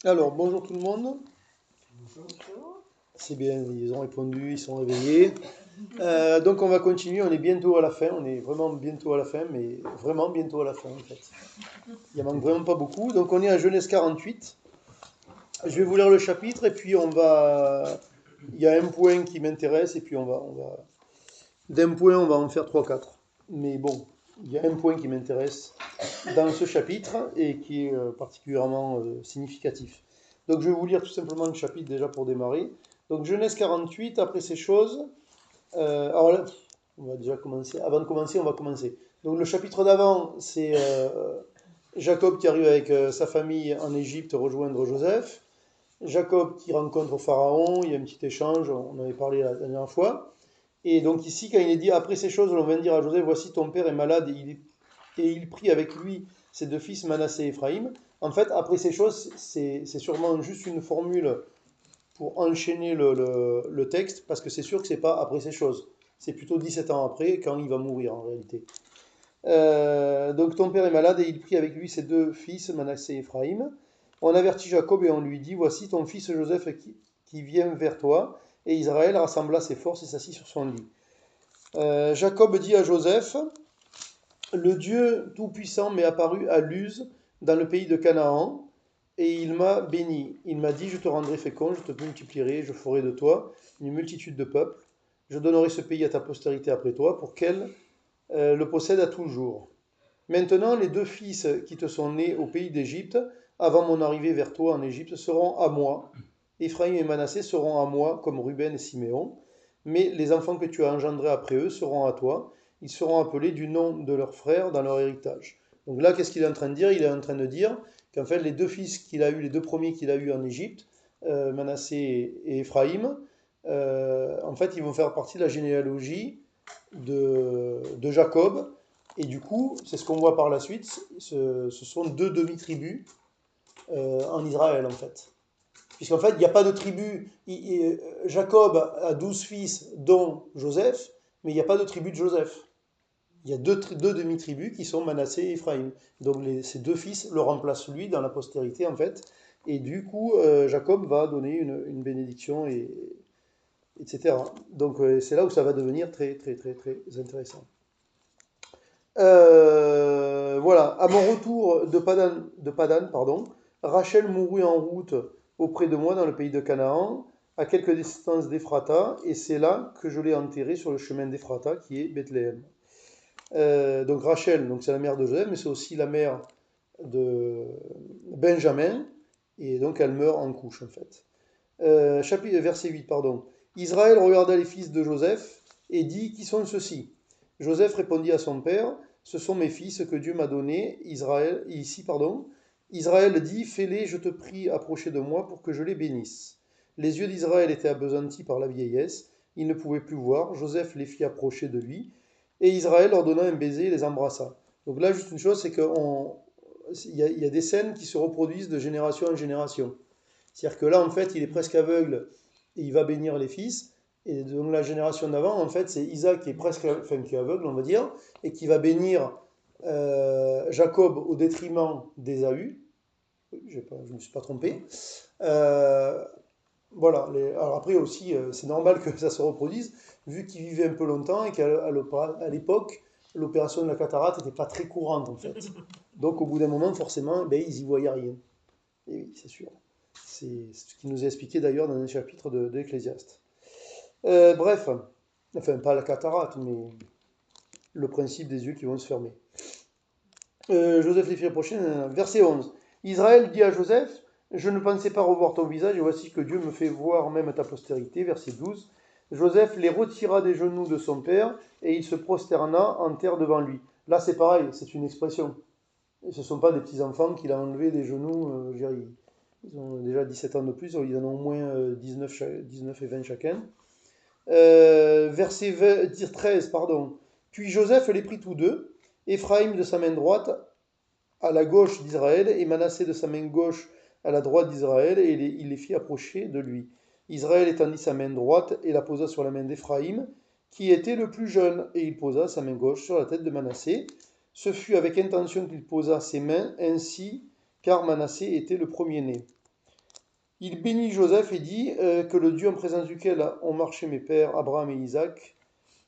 Alors, bonjour tout le monde. C'est bien, ils ont répondu, ils sont réveillés. Donc on va continuer, on est bientôt à la fin, on est vraiment bientôt à la fin, mais vraiment bientôt à la fin en fait. Il en manque vraiment pas beaucoup. Donc on est à Genèse 48. Je vais vous lire le chapitre et puis on va... Il y a un point qui m'intéresse et puis on va... D'un point, on va en faire trois quatre. Mais bon, il y a un point qui m'intéresse dans ce chapitre et qui est particulièrement significatif. Donc je vais vous lire tout simplement le chapitre déjà pour démarrer. Donc Genèse 48, après ces choses, alors là, on va déjà commencer. Avant de commencer, on va commencer. Donc le chapitre d'avant, c'est Jacob qui arrive avec sa famille en Égypte rejoindre Joseph. Jacob qui rencontre Pharaon, il y a un petit échange, on avait parlé la dernière fois. Et donc ici, quand il est dit après ces choses, on vient de dire à Joseph, voici ton père est malade et il prit avec lui ses deux fils Manassé et Éphraïm. En fait, après ces choses, c'est sûrement juste une formule pour enchaîner le texte, parce que c'est sûr que c'est pas après ces choses. C'est plutôt 17 ans après, quand il va mourir en réalité. Donc ton père est malade et il prit avec lui ses deux fils, Manassé et Éphraïm. On avertit Jacob et on lui dit, voici ton fils Joseph qui vient vers toi. Et Israël rassembla ses forces et s'assit sur son lit. Jacob dit à Joseph, le Dieu Tout-Puissant m'est apparu à Luz, dans le pays de Canaan, et il m'a béni. Il m'a dit, je te rendrai fécond, je te multiplierai, je ferai de toi une multitude de peuples. Je donnerai ce pays à ta postérité après toi, pour qu'elle le possède à toujours. Maintenant, les deux fils qui te sont nés au pays d'Égypte, avant mon arrivée vers toi en Égypte, seront à moi. Éphraïm et Manassé seront à moi, comme Ruben et Siméon. Mais les enfants que tu as engendrés après eux seront à toi. Ils seront appelés du nom de leurs frères dans leur héritage. Donc là, qu'est-ce qu'il est en train de dire? Il est en train de dire qu'en fait, les deux fils qu'il a eu, les deux premiers qu'il a eu en Égypte, Manassé et Éphraïm, en fait, ils vont faire partie de la généalogie de Jacob. Et du coup, c'est ce qu'on voit par la suite, ce sont deux demi-tribus en Israël, en fait. Puisqu'en fait, il n'y a pas de tribu. Jacob a 12 fils, dont Joseph, mais il n'y a pas de tribu de Joseph. Il y a deux demi-tribus qui sont Manassé et Éphraïm. Donc ces deux fils le remplacent lui dans la postérité, en fait. Et du coup, Jacob va donner une bénédiction, etc. Donc c'est là où ça va devenir très, très, très, très intéressant. Voilà, à mon retour de Padan, pardon, Rachel mourut en route auprès de moi dans le pays de Canaan, à quelques distances d'Ephrata, et c'est là que je l'ai enterrée sur le chemin d'Ephrata, qui est Bethléem. Donc Rachel, donc c'est la mère de Joseph, mais c'est aussi la mère de Benjamin, et donc elle meurt en couche en fait. Verset 8, pardon. Israël regarda les fils de Joseph et dit, qui sont ceux-ci? Joseph répondit à son père, ce sont mes fils que Dieu m'a donnés. Israël dit, fais-les, je te prie, approcher de moi pour que je les bénisse. Les yeux d'Israël étaient appesantis par la vieillesse, il ne pouvait plus voir. Joseph les fit approcher de lui, et Israël leur donna un baiser et les embrassa. Donc là, juste une chose, c'est qu'il y a des scènes qui se reproduisent de génération en génération. C'est-à-dire que là, en fait, il est presque aveugle et il va bénir les fils. Et donc la génération d'avant, en fait, c'est Isaac qui est qui est aveugle, on va dire, et qui va bénir Jacob au détriment d'Ésaü. Je ne me suis pas trompé. Euh, voilà. Alors après aussi, c'est normal que ça se reproduise, vu qu'il vivait un peu longtemps et qu'à l'époque, l'opération de la cataracte n'était pas très courante, en fait. Donc au bout d'un moment, forcément, ben, ils y voyaient rien. Et oui, c'est sûr. C'est ce qui nous est expliqué d'ailleurs dans un chapitre de l'Ecclésiaste. Bref, enfin pas la cataracte, mais le principe des yeux qui vont se fermer. Joseph les fit approcher, verset 11. Israël dit à Joseph, je ne pensais pas revoir ton visage, et voici que Dieu me fait voir même ta postérité. Verset 12. Joseph les retira des genoux de son père, et il se prosterna en terre devant lui. Là c'est pareil, c'est une expression. Ce ne sont pas des petits-enfants qu'il a enlevés des genoux, ils ont déjà 17 ans de plus, ils en ont au moins 19 et 20 chacun. Verset 13, pardon. Puis Joseph les prit tous deux, Éphraïm de sa main droite à la gauche d'Israël, et Manassé de sa main gauche à la droite d'Israël, et il les fit approcher de lui. Israël étendit sa main droite et la posa sur la main d'Éphraïm, qui était le plus jeune, et il posa sa main gauche sur la tête de Manassé. Ce fut avec intention qu'il posa ses mains ainsi, car Manassé était le premier-né. Il bénit Joseph et dit que le Dieu en présence duquel ont marché mes pères, Abraham et Isaac,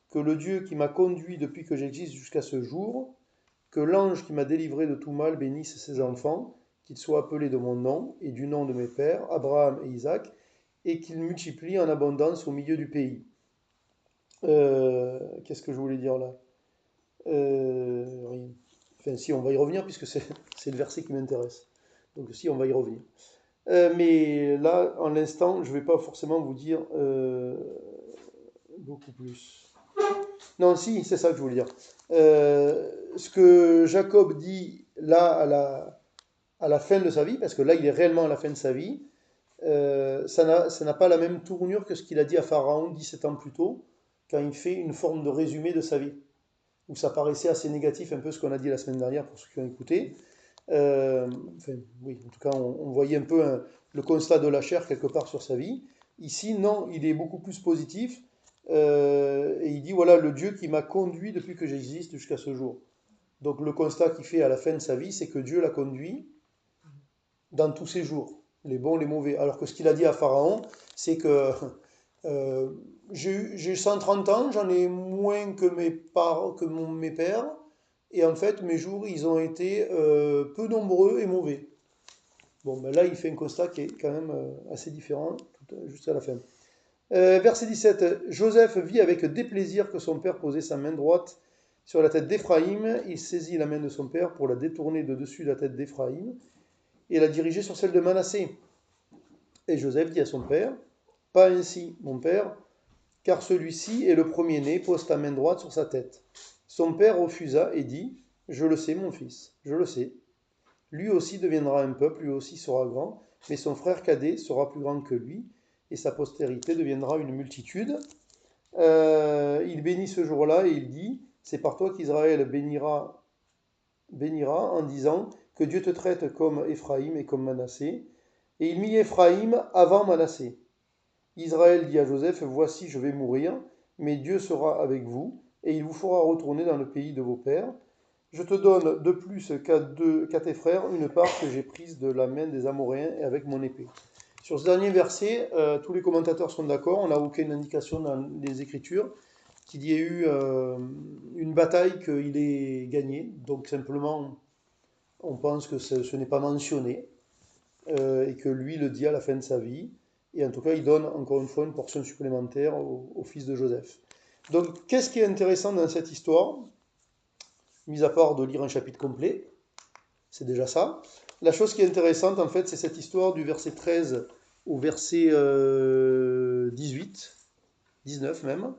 que le Dieu qui m'a conduit depuis que j'existe jusqu'à ce jour, que l'ange qui m'a délivré de tout mal bénisse ses enfants, qu'ils soient appelés de mon nom et du nom de mes pères, Abraham et Isaac, et qu'ils multiplient en abondance au milieu du pays. Qu'est-ce que je voulais dire là? Rien. Enfin, si, on va y revenir puisque c'est le verset qui m'intéresse. Donc, si, on va y revenir. Mais là, en l'instant, je ne vais pas forcément vous dire beaucoup plus. Non, si, c'est ça que je voulais dire. Ce que Jacob dit là à la fin de sa vie, parce que là, il est réellement à la fin de sa vie, ça n'a pas la même tournure que ce qu'il a dit à Pharaon 17 ans plus tôt, quand il fait une forme de résumé de sa vie, où ça paraissait assez négatif, un peu ce qu'on a dit la semaine dernière pour ceux qui ont écouté. Enfin, oui, en tout cas, on voyait un peu le constat de la chair quelque part sur sa vie. Ici, non, il est beaucoup plus positif. Et il dit, voilà, le Dieu qui m'a conduit depuis que j'existe jusqu'à ce jour. Donc le constat qu'il fait à la fin de sa vie, c'est que Dieu l'a conduit dans tous ses jours, les bons, les mauvais. Alors que ce qu'il a dit à Pharaon, c'est que euh, j'ai 130 ans, j'en ai moins que mes pères, et en fait, mes jours, ils ont été peu nombreux et mauvais. Bon, ben là, il fait un constat qui est quand même assez différent, jusqu'à la fin. Verset 17. Joseph vit avec déplaisir que son père posait sa main droite sur la tête d'Éphraïm. Il saisit la main de son père pour la détourner de dessus la tête d'Éphraïm et la diriger sur celle de Manassé. Et Joseph dit à son père, pas ainsi, mon père, car celui-ci est le premier-né, pose ta main droite sur sa tête. Son père refusa et dit, je le sais, mon fils, je le sais. Lui aussi deviendra un peuple, lui aussi sera grand, mais son frère cadet sera plus grand que lui, et sa postérité deviendra une multitude. Il bénit ce jour-là et il dit, c'est par toi qu'Israël bénira en disant que Dieu te traite comme Éphraïm et comme Manassé. Et il mit Éphraïm avant Manassé. Israël dit à Joseph, voici je vais mourir, mais Dieu sera avec vous, et il vous fera retourner dans le pays de vos pères. Je te donne de plus qu'à tes frères une part que j'ai prise de la main des Amoréens et avec mon épée. Sur ce dernier verset, tous les commentateurs sont d'accord, on n'a aucune indication dans les Écritures qu'il y ait eu une bataille qu'il ait gagnée. Donc simplement, on pense que ce n'est pas mentionné et que lui le dit à la fin de sa vie. Et en tout cas, il donne encore une fois une portion supplémentaire au fils de Joseph. Donc, qu'est-ce qui est intéressant dans cette histoire, mis à part de lire un chapitre complet, c'est déjà ça. La chose qui est intéressante, en fait, c'est cette histoire du verset 13 au verset 18, 19 même,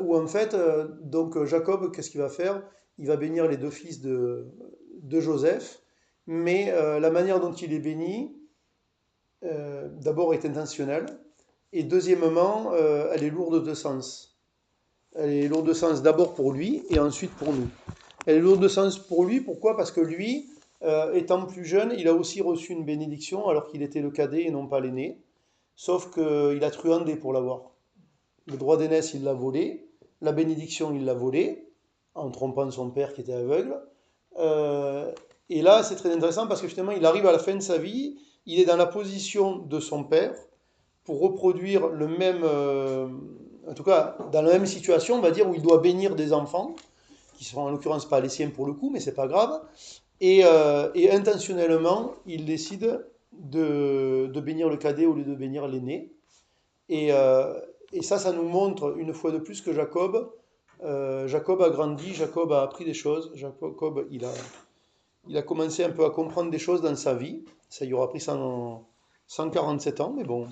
où en fait, donc Jacob, qu'est-ce qu'il va faire? Il va bénir les deux fils de Joseph, mais la manière dont il est béni, d'abord est intentionnelle, et deuxièmement, elle est lourde de sens. Elle est lourde de sens d'abord pour lui, et ensuite pour nous. Elle est lourde de sens pour lui, pourquoi? Parce que lui, étant plus jeune, il a aussi reçu une bénédiction alors qu'il était le cadet et non pas l'aîné, sauf qu'il a truandé pour l'avoir. Le droit d'aînesse, il l'a volé, la bénédiction, il l'a volé, en trompant son père qui était aveugle. Et là, c'est très intéressant parce que finalement, il arrive à la fin de sa vie, il est dans la position de son père pour reproduire le même, en tout cas, dans la même situation, on va dire, où il doit bénir des enfants, qui seront en l'occurrence pas les siens pour le coup, mais c'est pas grave. Et intentionnellement, il décide de bénir le cadet au lieu de bénir l'aîné. Et, euh, et ça nous montre une fois de plus que Jacob a grandi, Jacob a appris des choses, Jacob, il a commencé un peu à comprendre des choses dans sa vie. Ça y aura pris 147 ans, mais bon,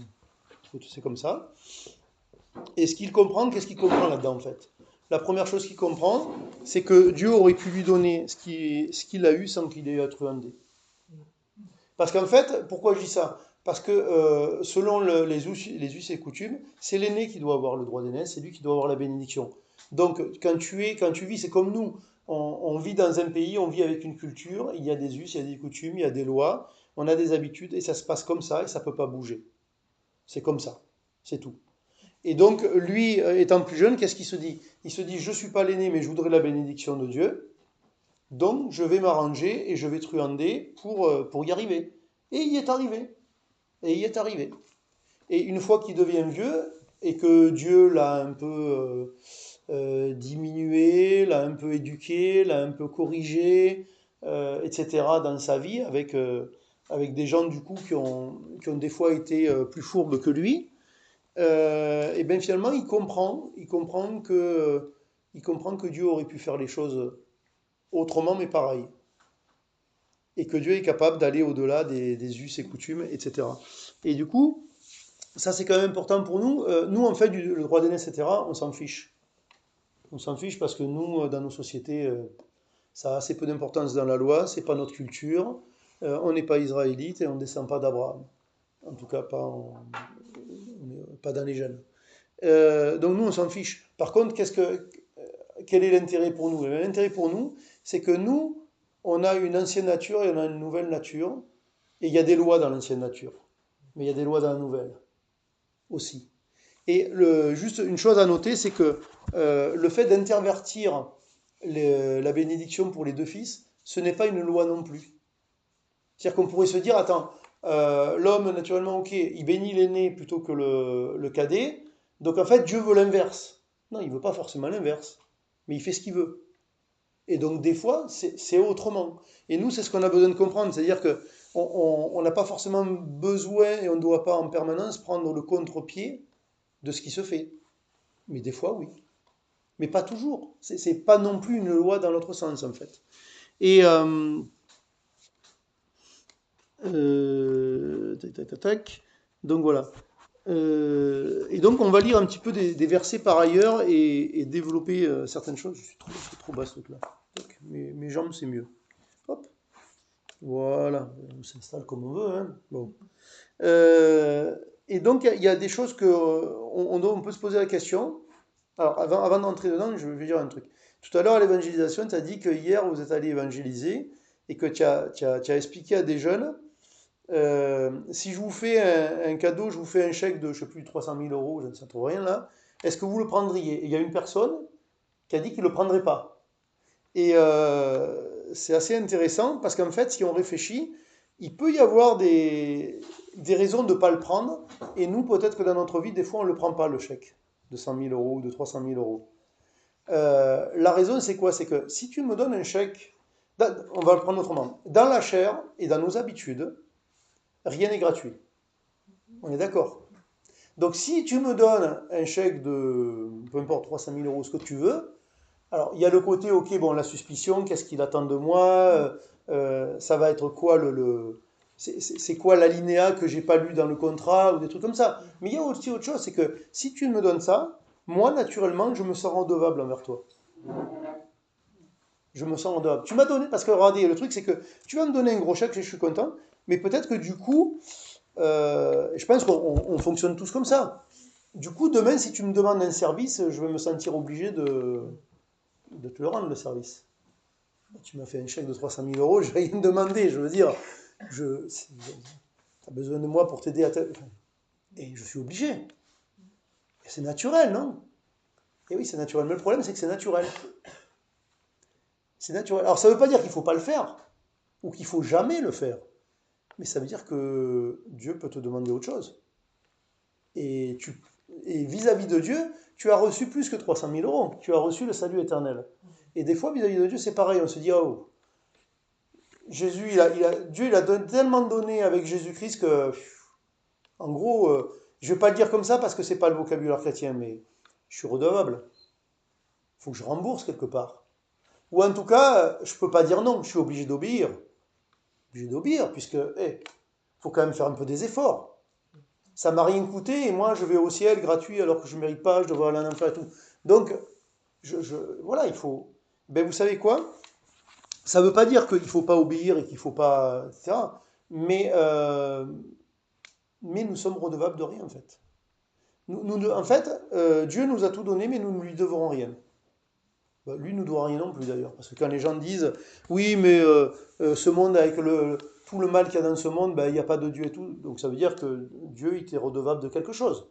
c'est comme ça. Et ce qu'il comprend, qu'est-ce qu'il comprend là-dedans en fait? La première chose qu'il comprend, c'est que Dieu aurait pu lui donner ce qu'il a eu sans qu'il ait eu à truander. Parce qu'en fait, pourquoi je dis ça? Parce que selon les us et coutumes, c'est l'aîné qui doit avoir le droit d'aînesse, c'est lui qui doit avoir la bénédiction. Donc quand tu vis, c'est comme nous, on vit dans un pays, on vit avec une culture, il y a des us, il y a des coutumes, il y a des lois, on a des habitudes, et ça se passe comme ça, et ça ne peut pas bouger. C'est comme ça, c'est tout. Et donc, lui, étant plus jeune, qu'est-ce qu'il se dit? Il se dit, je ne suis pas l'aîné, mais je voudrais la bénédiction de Dieu. Donc, je vais m'arranger et je vais truander pour y arriver. Et il y est arrivé. Et il y est arrivé. Et une fois qu'il devient vieux, et que Dieu l'a un peu diminué, l'a un peu éduqué, l'a un peu corrigé, etc., dans sa vie, avec des gens du coup qui ont des fois été plus fourbes que lui, et bien finalement il comprend que Dieu aurait pu faire les choses autrement, mais pareil. Et que Dieu est capable d'aller au-delà des us et coutumes, etc. Et du coup, ça c'est quand même important pour nous. Nous, en fait, le droit d'aîné, etc., on s'en fiche. On s'en fiche parce que nous, dans nos sociétés, ça a assez peu d'importance dans la loi, c'est pas notre culture, on n'est pas israélite et on ne descend pas d'Abraham. En tout cas, pas dans les gènes. Donc nous, on s'en fiche. Par contre, quel est l'intérêt pour nous? L'intérêt pour nous, c'est que nous, on a une ancienne nature et on a une nouvelle nature. Et il y a des lois dans l'ancienne nature. Mais il y a des lois dans la nouvelle aussi. Et juste une chose à noter, c'est que le fait d'intervertir la bénédiction pour les deux fils, ce n'est pas une loi non plus. C'est-à-dire qu'on pourrait se dire, attends, l'homme, naturellement, ok, il bénit l'aîné plutôt que le cadet, donc en fait, Dieu veut l'inverse. Non, il ne veut pas forcément l'inverse, mais il fait ce qu'il veut. Et donc, des fois, c'est autrement. Et nous, c'est ce qu'on a besoin de comprendre, c'est-à-dire que on n'a pas forcément besoin et on ne doit pas en permanence prendre le contre-pied de ce qui se fait. Mais des fois, oui. Mais pas toujours. C'est pas non plus une loi dans l'autre sens, en fait. Et tac, tac, tac, tac. Donc voilà. Et donc on va lire un petit peu des versets par ailleurs et développer certaines choses. Je suis trop bas ce truc-là. Tac. Mes jambes, c'est mieux. Hop. Voilà. On s'installe comme on veut, hein. Bon. Et donc il y a des choses que on peut se poser la question. Alors avant d'entrer dedans, je vais dire un truc. Tout à l'heure à l'évangélisation, tu as dit que hier vous êtes allé évangéliser et que tu as expliqué à des jeunes si je vous fais un cadeau, je vous fais un chèque de, je sais plus, 300 000 euros, je ne sais trop rien là, est-ce que vous le prendriez? Et il y a une personne qui a dit qu'il ne le prendrait pas. Et c'est assez intéressant parce qu'en fait, si on réfléchit, il peut y avoir des raisons de ne pas le prendre. Et nous, peut-être que dans notre vie, des fois, on ne le prend pas, le chèque de 100 000 euros ou de 300 000 euros. La raison, c'est quoi? C'est que si tu me donnes un chèque, on va le prendre autrement. Dans la chair et dans nos habitudes, rien n'est gratuit. On est d'accord. Donc si tu me donnes un chèque de, peu importe, 300 000 euros, ce que tu veux, alors il y a le côté, ok, bon, la suspicion, qu'est-ce qu'il attend de moi, ça va être quoi c'est quoi l'alinéa que j'ai pas lu dans le contrat, ou des trucs comme ça. Mais il y a aussi autre chose, c'est que si tu me donnes ça, moi, naturellement, je me sens redevable envers toi. Je me sens redevable. Tu m'as donné, parce que regardez, le truc, c'est que tu vas me donner un gros chèque, je suis content, mais peut-être que du coup, je pense qu'on fonctionne tous comme ça. Du coup, demain, si tu me demandes un service, je vais me sentir obligé de te le rendre, le service. Tu m'as fait un chèque de 300 000 euros, je vais rien demander. Je veux dire, tu as besoin de moi pour t'aider et je suis obligé. Et c'est naturel, non? Et oui, c'est naturel. Mais le problème, c'est que c'est naturel. C'est naturel. Alors, ça ne veut pas dire qu'il ne faut pas le faire, ou qu'il ne faut jamais le faire. Mais ça veut dire que Dieu peut te demander autre chose. Et, et vis-à-vis de Dieu, tu as reçu plus que 300 000 euros. Tu as reçu le salut éternel. Et des fois, vis-à-vis de Dieu, c'est pareil. On se dit, oh, Jésus, Dieu, il a tellement donné avec Jésus-Christ que, en gros, je ne vais pas le dire comme ça parce que c'est pas le vocabulaire chrétien, mais je suis redevable. Il faut que je rembourse quelque part. Ou en tout cas, je ne peux pas dire non. Je suis obligé d'obéir. Obligé d'obéir, puisque, faut quand même faire un peu des efforts. Ça m'a rien coûté et moi je vais au ciel gratuit alors que je ne mérite pas, je devrais aller en enfer et tout. Donc, voilà, il faut. Ben vous savez quoi? Ça ne veut pas dire qu'il ne faut pas obéir et qu'il ne faut pas, etc. Mais, mais nous sommes redevables de rien en fait. En fait, Dieu nous a tout donné, mais nous ne lui devrons rien. Ben, lui ne nous doit rien non plus d'ailleurs. Parce que quand les gens disent, oui, mais ce monde avec tout le mal qu'il y a dans ce monde, ben, il n'y a pas de Dieu et tout. Donc ça veut dire que Dieu, il était redevable de quelque chose.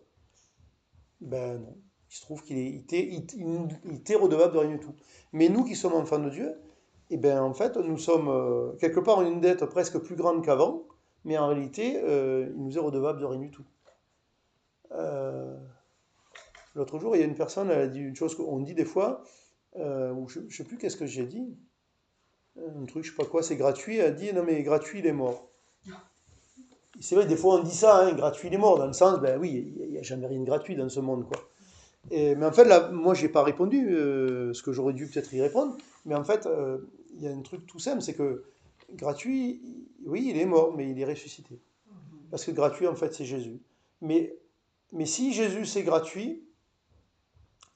Ben non. Il se trouve qu'il était redevable de rien du tout. Mais nous qui sommes enfants de Dieu, eh ben en fait, nous sommes quelque part en une dette presque plus grande qu'avant, mais en réalité, il nous est redevable de rien du tout. Euh, L'autre jour, il y a une personne, elle a dit une chose qu'on dit des fois, ou je ne sais plus qu'est-ce que j'ai dit, un truc, je sais pas quoi, c'est gratuit, elle a dit non mais gratuit, il est mort. Et c'est vrai, des fois on dit ça, hein, gratuit, il est mort, dans le sens, ben oui, il n'y a jamais rien de gratuit dans ce monde, quoi. Mais en fait, là, moi, j'ai pas répondu ce que j'aurais dû peut-être y répondre. Mais en fait, il y a un truc tout simple, c'est que gratuit, oui, il est mort, mais il est ressuscité. Parce que gratuit, en fait, c'est Jésus. Mais, mais si Jésus, c'est gratuit,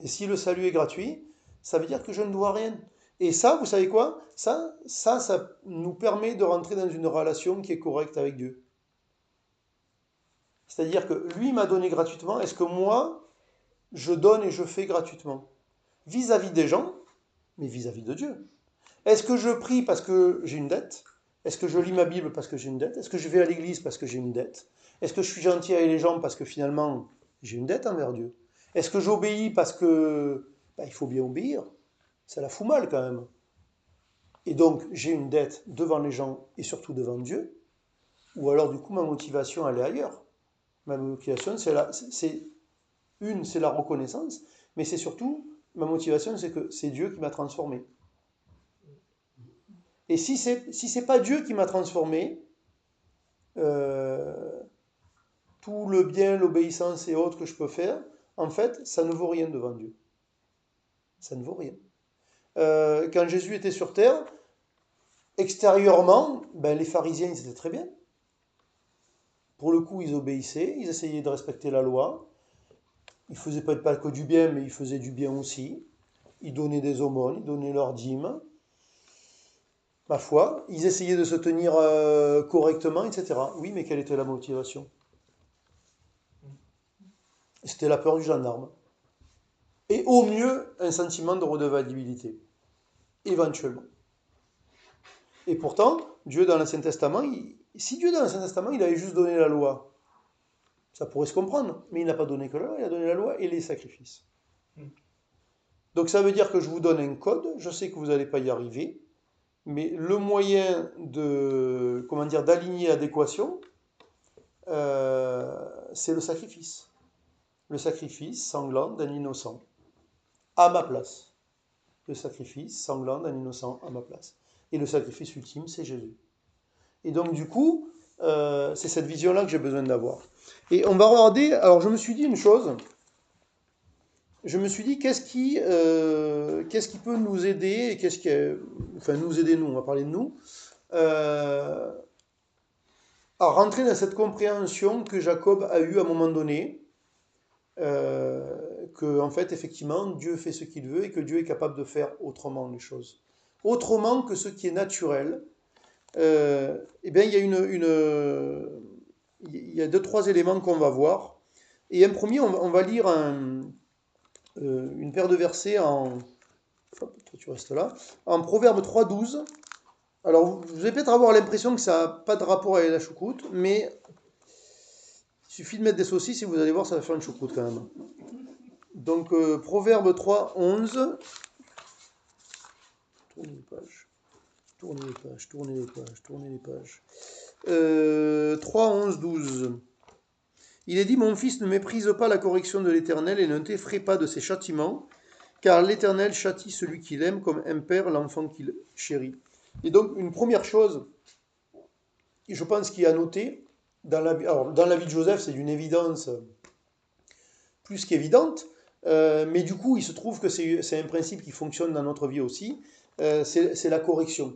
et si le salut est gratuit, ça veut dire que je ne dois rien. Et ça, vous savez quoi? Ça nous permet de rentrer dans une relation qui est correcte avec Dieu. C'est-à-dire que lui m'a donné gratuitement, est-ce que moi, je donne et je fais gratuitement? Vis-à-vis des gens, mais vis-à-vis de Dieu. Est-ce que je prie parce que j'ai une dette? Est-ce que je lis ma Bible parce que j'ai une dette? Est-ce que je vais à l'église parce que j'ai une dette? Est-ce que je suis gentil avec les gens parce que finalement j'ai une dette envers Dieu? Est-ce que j'obéis parce que il faut bien obéir? Ça la fout mal quand même. Et donc j'ai une dette devant les gens et surtout devant Dieu? Ou alors du coup ma motivation elle est ailleurs? Ma motivation c'est la reconnaissance, mais c'est surtout ma motivation c'est que c'est Dieu qui m'a transformé. Et si c'est pas Dieu qui m'a transformé, euh, tout le bien, l'obéissance et autres que je peux faire, en fait, ça ne vaut rien devant Dieu. Ça ne vaut rien. Quand Jésus était sur terre, extérieurement, ben, les pharisiens, ils étaient très bien. Pour le coup, ils obéissaient, ils essayaient de respecter la loi. Ils faisaient pas que du bien, mais ils faisaient du bien aussi. Ils donnaient des aumônes, ils donnaient leurs dîmes. Ma foi, ils essayaient de se tenir correctement, etc. Oui, mais quelle était la motivation? C'était la peur du gendarme. Et au mieux, un sentiment de redevabilité, éventuellement. Et pourtant, Dieu dans l'Ancien Testament, si Dieu dans l'Ancien Testament, il avait juste donné la loi, ça pourrait se comprendre, mais il n'a pas donné que la loi, il a donné la loi et les sacrifices. Donc ça veut dire que je vous donne un code, je sais que vous n'allez pas y arriver, mais le moyen de, comment dire, d'aligner l'adéquation, c'est le sacrifice. Le sacrifice sanglant d'un innocent, à ma place. Le sacrifice sanglant d'un innocent à ma place. Et le sacrifice ultime, c'est Jésus. Et donc, du coup, c'est cette vision-là que j'ai besoin d'avoir. Et on va regarder. Alors, je me suis dit une chose. Je me suis dit, qu'est-ce qui peut nous aider et enfin, nous aider, nous, on va parler de nous, à rentrer dans cette compréhension que Jacob a eue à un moment donné, que, en fait, effectivement, Dieu fait ce qu'il veut et que Dieu est capable de faire autrement les choses. Autrement que ce qui est naturel. Eh bien, il y a deux, trois éléments qu'on va voir. Et un premier, on va lire une paire de versets hop, toi, tu restes là, en Proverbe 3,12. Alors, vous allez peut-être avoir l'impression que ça n'a pas de rapport avec la choucroute, mais il suffit de mettre des saucisses et vous allez voir, ça va faire une choucroute quand même. Donc, Proverbe 3,11. Tournez les pages, tournez les pages, tournez les pages, tournez les pages. 3, 11, 12. Il est dit, mon fils, ne méprise pas la correction de l'Éternel et ne t'effraie pas de ses châtiments, car l'Éternel châtie celui qu'il aime comme un père l'enfant qu'il chérit. Et donc, une première chose, je pense qu'il y a à noter, dans la vie de Joseph, c'est d'une évidence plus qu'évidente, mais du coup, il se trouve que c'est un principe qui fonctionne dans notre vie aussi, c'est la correction.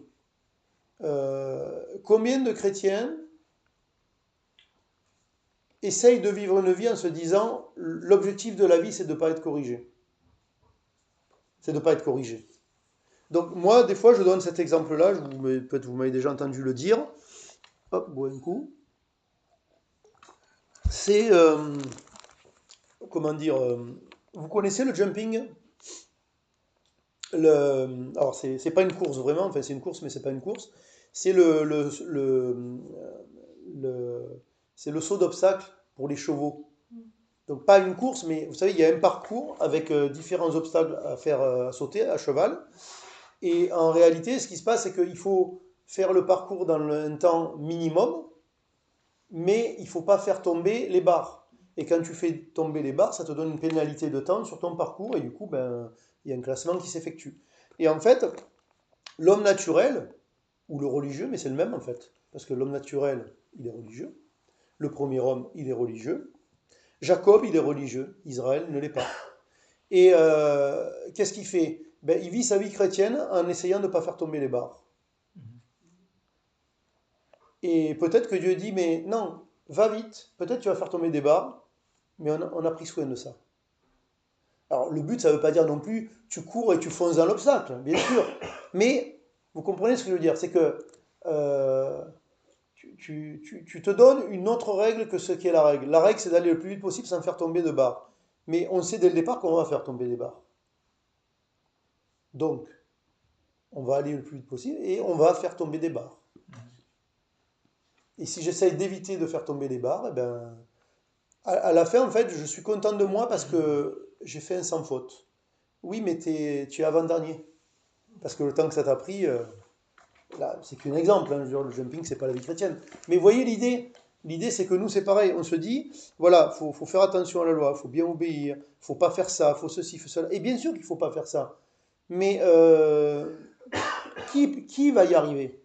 Combien de chrétiens essayent de vivre une vie en se disant l'objectif de la vie c'est de ne pas être corrigé. C'est de ne pas être corrigé. Donc moi des fois je donne cet exemple-là, peut-être vous m'avez déjà entendu le dire. Hop, bois un coup. C'est comment dire vous connaissez le jumping? Alors c'est pas une course vraiment, enfin c'est une course mais c'est pas une course. C'est c'est le saut d'obstacle pour les chevaux. Donc pas une course, mais vous savez, il y a un parcours avec différents obstacles à faire à sauter à cheval. Et en réalité, ce qui se passe, c'est qu'il faut faire le parcours dans un temps minimum. mais il ne faut pas faire tomber les barres. Et quand tu fais tomber les barres, ça te donne une pénalité de temps sur ton parcours, et du coup, ben, il y a un classement qui s'effectue. Et en fait, l'homme naturel, ou le religieux, mais c'est le même en fait, parce que l'homme naturel, il est religieux, le premier homme, il est religieux, Jacob, il est religieux, Israël ne l'est pas. Et qu'est-ce qu'il fait? Ben, il vit sa vie chrétienne en essayant de ne pas faire tomber les barres. Et peut-être que Dieu dit, mais non, va vite, peut-être tu vas faire tomber des barres, mais on a pris soin de ça. Alors le but, ça ne veut pas dire non plus, tu cours et tu fonces dans l'obstacle, bien sûr. Mais vous comprenez ce que je veux dire, c'est que euh, tu te donnes une autre règle que ce qui est la règle. La règle, c'est d'aller le plus vite possible sans faire tomber de barres. Mais on sait dès le départ qu'on va faire tomber des barres. Donc, on va aller le plus vite possible et on va faire tomber des barres. Et si j'essaye d'éviter de faire tomber les barres, eh ben, à la fin, en fait, je suis content de moi parce que j'ai fait un sans faute. Oui, mais tu es avant-dernier. Parce que le temps que ça t'a pris, là, c'est qu'un exemple. Hein, le jumping, c'est pas la vie chrétienne. Mais vous voyez l'idée. L'idée, c'est que nous, c'est pareil. On se dit, voilà, faut faire attention à la loi, faut bien obéir, faut pas faire ça, faut ceci, faut cela. Et bien sûr qu'il faut pas faire ça. Mais qui va y arriver?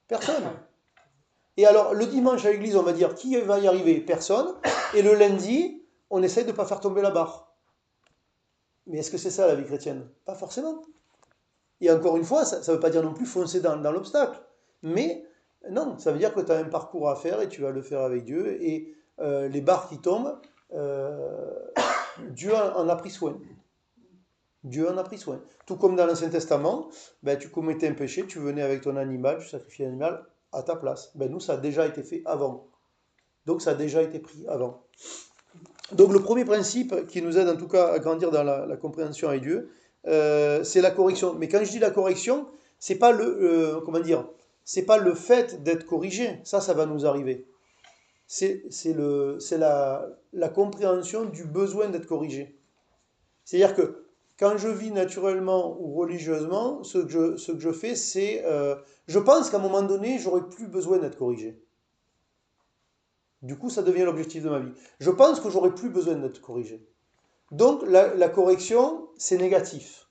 Personne. Et alors, le dimanche à l'église, on va dire qui va y arriver? Personne. Et le lundi, on essaye de ne pas faire tomber la barre. Mais est-ce que c'est ça la vie chrétienne? Pas forcément. Et encore une fois, ça ne veut pas dire non plus foncer dans l'obstacle. Mais non, ça veut dire que tu as un parcours à faire et tu vas le faire avec Dieu. Et les barres qui tombent, euh, Dieu en a pris soin. Dieu en a pris soin. Tout comme dans l'Ancien Testament, ben, tu commettais un péché, tu venais avec ton animal, tu sacrifiais l'animal à ta place. Ben, nous, ça a déjà été fait avant. Donc ça a déjà été pris avant. Donc le premier principe qui nous aide en tout cas à grandir dans la compréhension avec Dieu, c'est la correction. Mais quand je dis la correction, c'est pas comment dire, c'est pas le fait d'être corrigé. Ça va nous arriver. C'est la compréhension du besoin d'être corrigé. C'est-à-dire que quand je vis naturellement ou religieusement, ce que je fais, c'est, je pense qu'à un moment donné, j'aurai plus besoin d'être corrigé. Du coup, ça devient l'objectif de ma vie. Je pense que j'aurai plus besoin d'être corrigé. Donc, la correction, c'est négatif.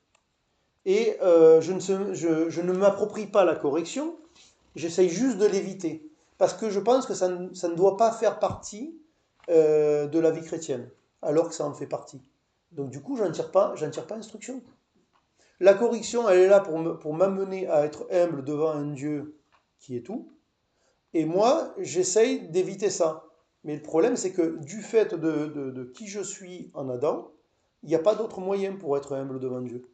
Et je ne m'approprie pas la correction, j'essaye juste de l'éviter. Parce que je pense que ça ne doit pas faire partie de la vie chrétienne, alors que ça en fait partie. Donc, du coup, j'en tire pas instruction. La correction, elle est là pour m'amener à être humble devant un Dieu qui est tout. Et moi, j'essaye d'éviter ça. Mais le problème, c'est que du fait de qui je suis en Adam, il n'y a pas d'autre moyen pour être humble devant Dieu.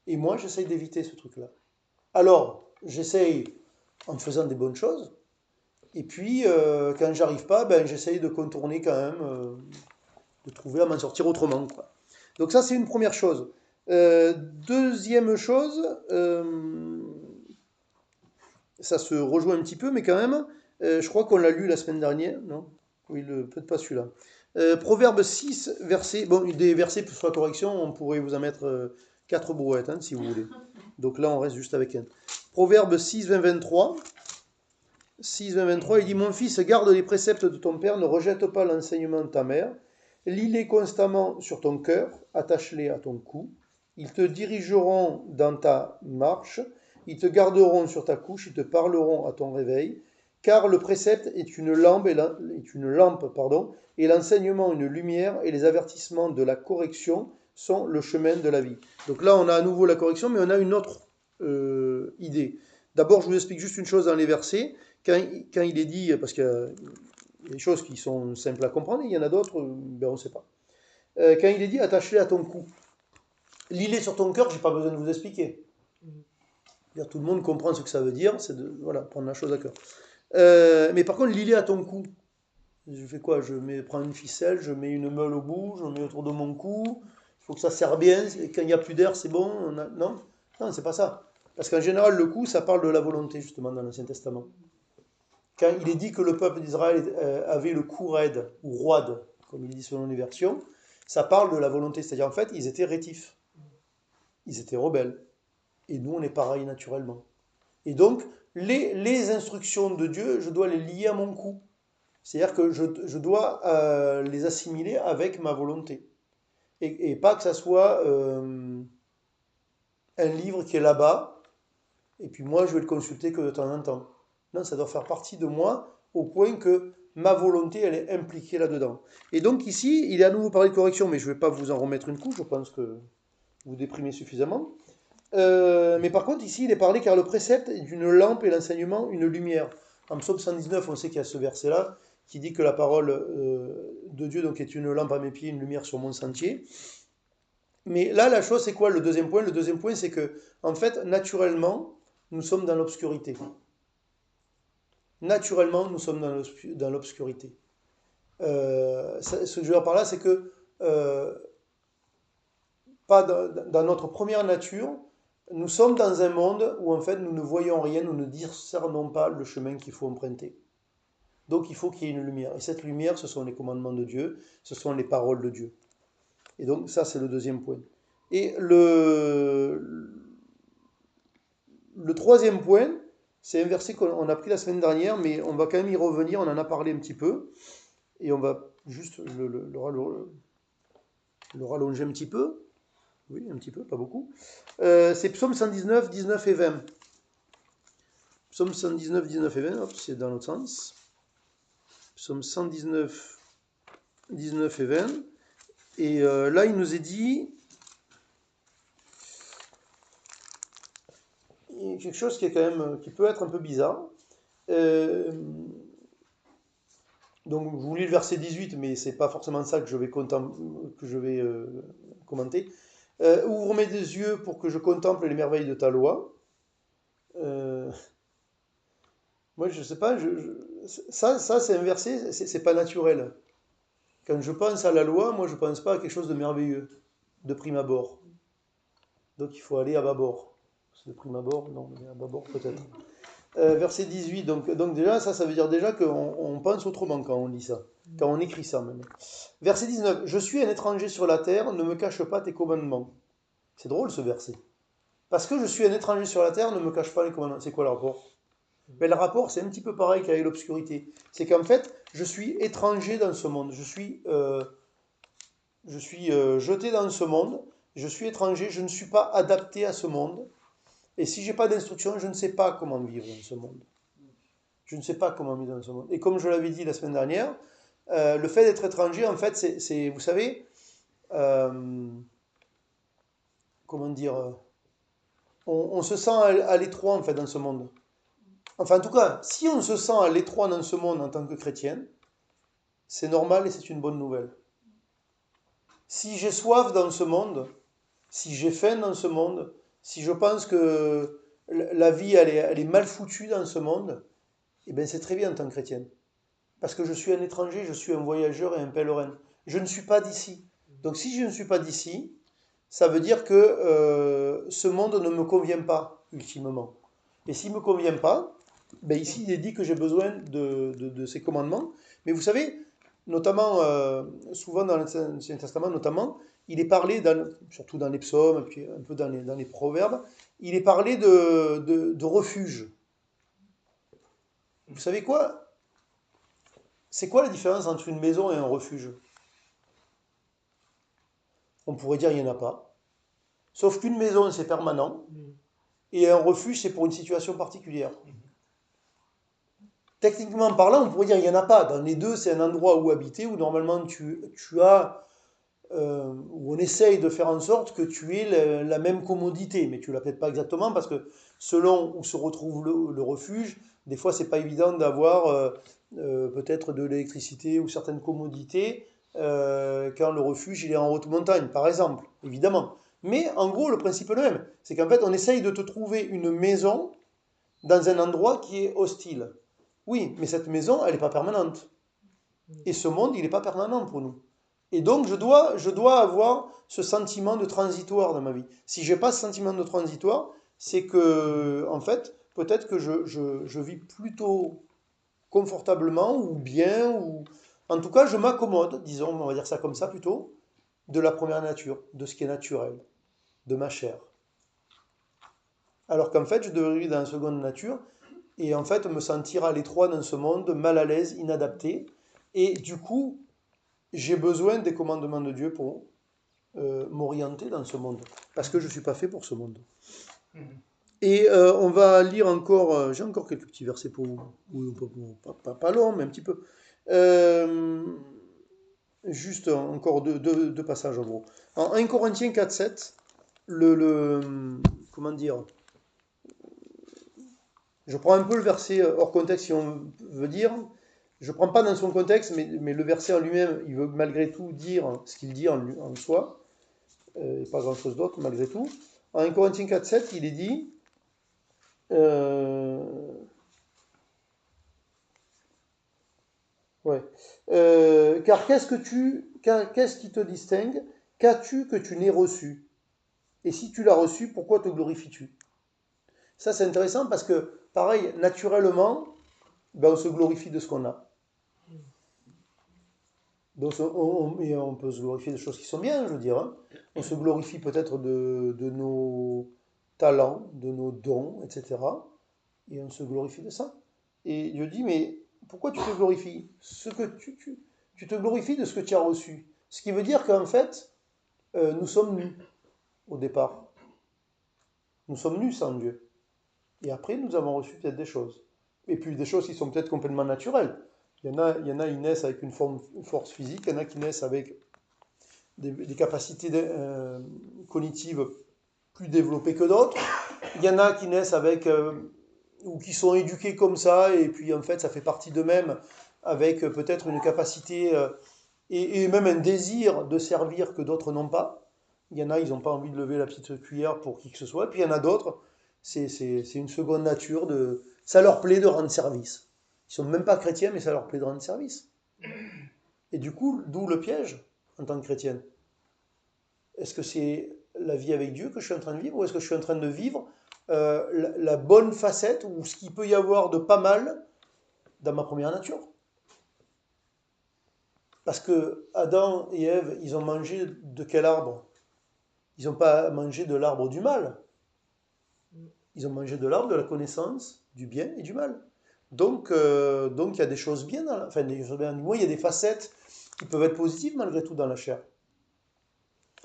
Et moi, j'essaye d'éviter ce truc-là. Alors, j'essaye en faisant des bonnes choses. Et puis, quand j'arrive pas, ben, j'essaye de contourner quand même, de trouver à m'en sortir autrement, quoi. Donc ça, c'est une première chose. Deuxième chose, ça se rejoint un petit peu, mais quand même, je crois qu'on l'a lu la semaine dernière, non? Oui, peut-être pas celui-là. Proverbe 6, verset, bon, des versets pour la correction, on pourrait vous en mettre 4 brouettes, hein, si vous voulez. Donc là, on reste juste avec un. Proverbe 6, 20, 23. 6, 20, 23, il dit, mon fils, garde les préceptes de ton père, ne rejette pas l'enseignement de ta mère, lis-les constamment sur ton cœur, attache-les à ton cou, ils te dirigeront dans ta marche, ils te garderont sur ta couche, ils te parleront à ton réveil, car le précepte est une lampe, et l'enseignement une lumière, et les avertissements de la correction sont le chemin de la vie. Donc là, on a à nouveau la correction, mais on a une autre idée. D'abord, je vous explique juste une chose dans les versets. Quand il est dit, parce qu'il y a des choses qui sont simples à comprendre, il y en a d'autres, ben on ne sait pas. Quand il est dit attaché à ton cou, lis-les sur ton cœur, je n'ai pas besoin de vous expliquer. Tout le monde comprend ce que ça veut dire, c'est de voilà, prendre la chose à cœur. Mais par contre, lis-les à ton cou. Je fais quoi? Prends une ficelle, je mets une meule au bout, je mets autour de mon cou, il faut que ça serre bien, quand il n'y a plus d'air, c'est bon. Non, non, c'est pas ça. Parce qu'en général, le cou, ça parle de la volonté, justement, dans l'Ancien Testament. Quand il est dit que le peuple d'Israël avait le cou raide, ou roide, comme il dit selon les versions, ça parle de la volonté. C'est-à-dire, en fait, ils étaient rétifs. Ils étaient rebelles. Et nous, on est pareil naturellement. Et donc, les instructions de Dieu, je dois les lier à mon cou. C'est-à-dire que je dois les assimiler avec ma volonté. Et pas que ça soit un livre qui est là-bas, et puis moi je vais le consulter que de temps en temps. Non, ça doit faire partie de moi au point que ma volonté, elle est impliquée là-dedans. Et donc ici, il est à nouveau parlé de correction, mais je ne vais pas vous en remettre une couche, je pense que vous déprimez suffisamment. Mais par contre, ici, il est parlé car le précepte est d'une lampe et l'enseignement une lumière. En psaume 119, on sait qu'il y a ce verset-là qui dit que la parole de Dieu donc, est une lampe à mes pieds, une lumière sur mon sentier. Mais là, la chose, c'est quoi le deuxième point? Le deuxième point, c'est que, en fait, naturellement, nous sommes dans l'obscurité. Naturellement, nous sommes dans l'obscurité. Ce que je veux dire par là, c'est que, pas dans notre première nature, nous sommes dans un monde où, en fait, nous ne voyons rien, nous ne discernons pas le chemin qu'il faut emprunter. Donc, il faut qu'il y ait une lumière. Et cette lumière, ce sont les commandements de Dieu, ce sont les paroles de Dieu. Et donc, ça, c'est le deuxième point. Et le troisième point, c'est un verset qu'on a pris la semaine dernière, mais on va quand même y revenir, on en a parlé un petit peu, et on va juste le rallonger un petit peu. Oui, un petit peu, pas beaucoup. C'est Psaume 119, 19 et 20. Psaume 119, 19 et 20, hop, c'est dans l'autre sens. Psaume 119, 19 et 20. Et là, il nous est dit quelque chose qui est quand même, qui peut être un peu bizarre. Donc, je vous lis le verset 18, mais c'est pas forcément ça que je vais, commenter. Ouvre mes yeux pour que je contemple les merveilles de ta loi. Euh, Moi, je sais pas, ça c'est un verset, c'est pas naturel. Quand je pense à la loi, moi, je pense pas à quelque chose de merveilleux, de prime abord. Donc, il faut aller à bâbord. De prime abord, non, mais à bâbord peut-être. Verset 18, donc déjà, ça veut dire déjà qu'on pense autrement quand on lit ça, quand on écrit ça même. Verset 19, je suis un étranger sur la terre, ne me cache pas tes commandements. C'est drôle ce verset. Parce que je suis un étranger sur la terre, ne me cache pas les commandements. C'est quoi le rapport? Mais le rapport, c'est un petit peu pareil qu'avec l'obscurité. C'est qu'en fait, je suis étranger dans ce monde. Je suis jeté dans ce monde. Je suis étranger. Je ne suis pas adapté à ce monde. Et si j'ai pas d'instruction, je ne sais pas comment vivre dans ce monde. Je ne sais pas comment vivre dans ce monde. Et comme je l'avais dit la semaine dernière, le fait d'être étranger, en fait, vous savez, comment dire, on se sent à l'étroit en fait dans ce monde. Enfin, en tout cas, si on se sent à l'étroit dans ce monde en tant que chrétien, c'est normal et c'est une bonne nouvelle. Si j'ai soif dans ce monde, si j'ai faim dans ce monde, si je pense que la vie elle est mal foutue dans ce monde, eh bien c'est très bien en tant que chrétien. Parce que je suis un étranger, je suis un voyageur et un pèlerin. Je ne suis pas d'ici. Donc si je ne suis pas d'ici, ça veut dire que ce monde ne me convient pas, ultimement. Et s'il ne me convient pas, ben ici il est dit que j'ai besoin de ces commandements. Mais vous savez, notamment, souvent dans l'Ancien Testament, notamment, il est parlé, surtout dans les psaumes, et puis un peu dans les proverbes, il est parlé de refuge. Vous savez quoi? C'est quoi la différence entre une maison et un refuge? On pourrait dire qu'il n'y en a pas. Sauf qu'une maison, c'est permanent, et un refuge, c'est pour une situation particulière. Techniquement parlant, on pourrait dire qu'il n'y en a pas. Dans les deux, c'est un endroit où habiter, où normalement tu as, où on essaye de faire en sorte que tu aies la même commodité, mais tu ne l'as peut-être pas exactement, parce que selon où se retrouve le refuge, des fois, c'est pas évident d'avoir peut-être de l'électricité ou certaines commodités quand le refuge il est en haute montagne, par exemple, évidemment. Mais en gros, le principe est le même. C'est qu'en fait, on essaye de te trouver une maison dans un endroit qui est hostile. Oui, mais cette maison, elle n'est pas permanente. Et ce monde, il n'est pas permanent pour nous. Et donc, je dois avoir ce sentiment de transitoire dans ma vie. Si je n'ai pas ce sentiment de transitoire, c'est que, en fait, peut-être que je vis plutôt confortablement ou bien, ou en tout cas, je m'accommode, disons, on va dire ça comme ça plutôt, de la première nature, de ce qui est naturel, de ma chair. Alors qu'en fait, je devrais vivre dans la seconde nature, et en fait me sentir à l'étroit dans ce monde, mal à l'aise, inadapté. Et du coup, j'ai besoin des commandements de Dieu pour m'orienter dans ce monde, parce que je ne suis pas fait pour ce monde. Et on va lire encore, j'ai encore quelques petits versets pour vous, oui, pas long, mais un petit peu. Euh, Juste encore deux passages en gros. En 1 Corinthiens 4, 7, comment dire, je prends un peu le verset hors contexte si on veut dire, je ne prends pas dans son contexte, mais le verset en lui-même, il veut malgré tout dire ce qu'il dit en soi, et pas grand-chose d'autre malgré tout. En 1 Corinthiens 4, 7, il est dit, euh, ouais, car qu'est-ce qui te distingue? Qu'as-tu que tu n'aies reçu? Et si tu l'as reçu, pourquoi te glorifies-tu? Ça, c'est intéressant parce que, pareil, naturellement, ben, on se glorifie de ce qu'on a. Donc, et on peut se glorifier des choses qui sont bien, je veux dire, hein. On se glorifie peut-être de nos talents, de nos dons, etc. Et on se glorifie de ça. Et je dis, mais pourquoi tu te glorifies? Tu te glorifies de ce que tu as reçu. Ce qui veut dire qu'en fait, nous sommes nus au départ. Nous sommes nus sans Dieu. Et après, nous avons reçu peut-être des choses. Et puis des choses qui sont peut-être complètement naturelles. Il y en a qui naissent avec une force physique, il y en a qui naissent avec des capacités cognitives plus développées que d'autres. Il y en a qui naissent avec, ou qui sont éduqués comme ça, et puis en fait, ça fait partie d'eux-mêmes, avec peut-être une capacité et même un désir de servir que d'autres n'ont pas. Il y en a, ils n'ont pas envie de lever la petite cuillère pour qui que ce soit. Et puis il y en a d'autres, c'est une seconde nature. Ça leur plaît de rendre service. Ils sont même pas chrétiens, mais ça leur plaît de rendre service. Et du coup, d'où le piège en tant que chrétienne. Est-ce que c'est la vie avec Dieu que je suis en train de vivre, ou est-ce que je suis en train de vivre la bonne facette, ou ce qu'il peut y avoir de pas mal dans ma première nature? Parce que Adam et Ève, ils ont mangé de quel arbre? Ils n'ont pas mangé de l'arbre du mal. Ils ont mangé de l'arbre de la connaissance du bien et du mal. Donc il y a des choses bien enfin, du moins, il y a des facettes qui peuvent être positives malgré tout dans la chair.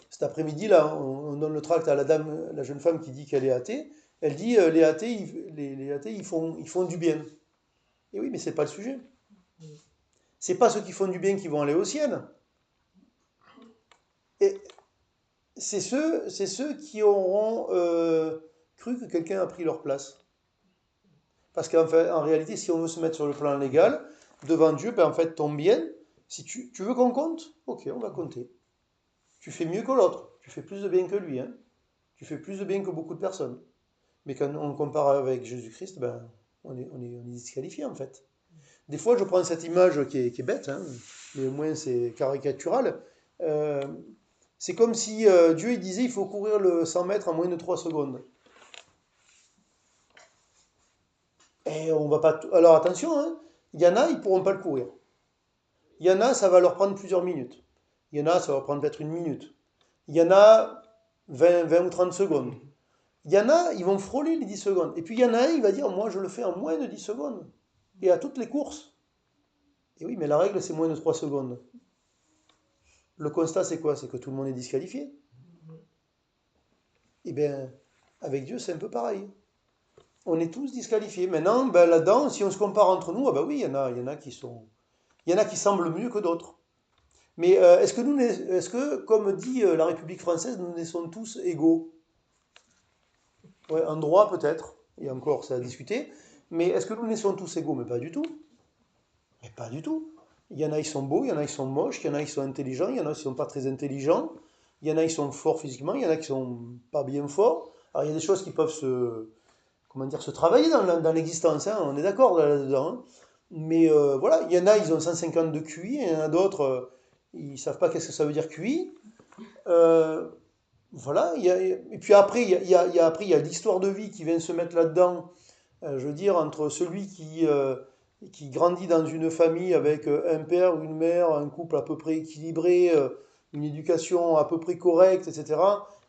Cet après-midi, là, on donne le tract à la dame, la jeune femme qui dit qu'elle est athée. Elle dit les athées, les athées, ils font du bien. Et oui, mais c'est pas le sujet. C'est pas ceux qui font du bien qui vont aller au ciel. Et c'est ceux qui auront cru que quelqu'un a pris leur place. Parce qu'en réalité, si on veut se mettre sur le plan légal, devant Dieu, ben en fait, ton bien, si tu veux qu'on compte, ok, on va compter. Tu fais mieux que l'autre, tu fais plus de bien que lui, hein. Tu fais plus de bien que beaucoup de personnes. Mais quand on compare avec Jésus-Christ, ben, on est disqualifié en fait. Des fois, je prends cette image qui est bête, hein, mais au moins c'est caricatural. Euh, c'est comme si Dieu il disait il faut courir le 100 mètres en moins de 3 secondes. Et on va pas. Alors attention, hein, il y en a, ils pourront pas le courir. Il y en a, ça va leur prendre plusieurs minutes. Il y en a, ça va prendre peut-être une minute. Il y en a 20 ou 30 secondes. Il y en a, ils vont frôler les 10 secondes. Et puis il y en a un, il va dire moi je le fais en moins de 10 secondes. Et à toutes les courses. Et oui, mais la règle c'est moins de 3 secondes. Le constat c'est quoi? C'est que tout le monde est disqualifié. Et bien, avec Dieu c'est un peu pareil. On est tous disqualifiés. Maintenant, ben, là-dedans, si on se compare entre nous, ah ben oui, il y en a qui semblent mieux que d'autres. Mais est-ce que, comme dit la République française, nous naissons tous égaux? Ouais, en droit peut-être, et encore c'est à discuter, mais est-ce que nous naissons tous égaux? Mais pas du tout. Mais pas du tout. Il y en a qui sont beaux, il y en a qui sont moches, il y en a qui sont intelligents, il y en a qui sont pas très intelligents, il y en a qui sont forts physiquement, il y en a qui sont pas bien forts. Alors il y a des choses qui peuvent comment dire, se travailler dans l'existence, hein, on est d'accord là-dedans, hein. Mais voilà, il y en a, ils ont 150 de QI, et il y en a d'autres, ils ne savent pas qu'est-ce que ça veut dire QI. Euh, voilà, et puis après, après, il y a l'histoire de vie qui vient se mettre là-dedans. Je veux dire, entre celui qui grandit dans une famille avec un père ou une mère, un couple à peu près équilibré, une éducation à peu près correcte, etc.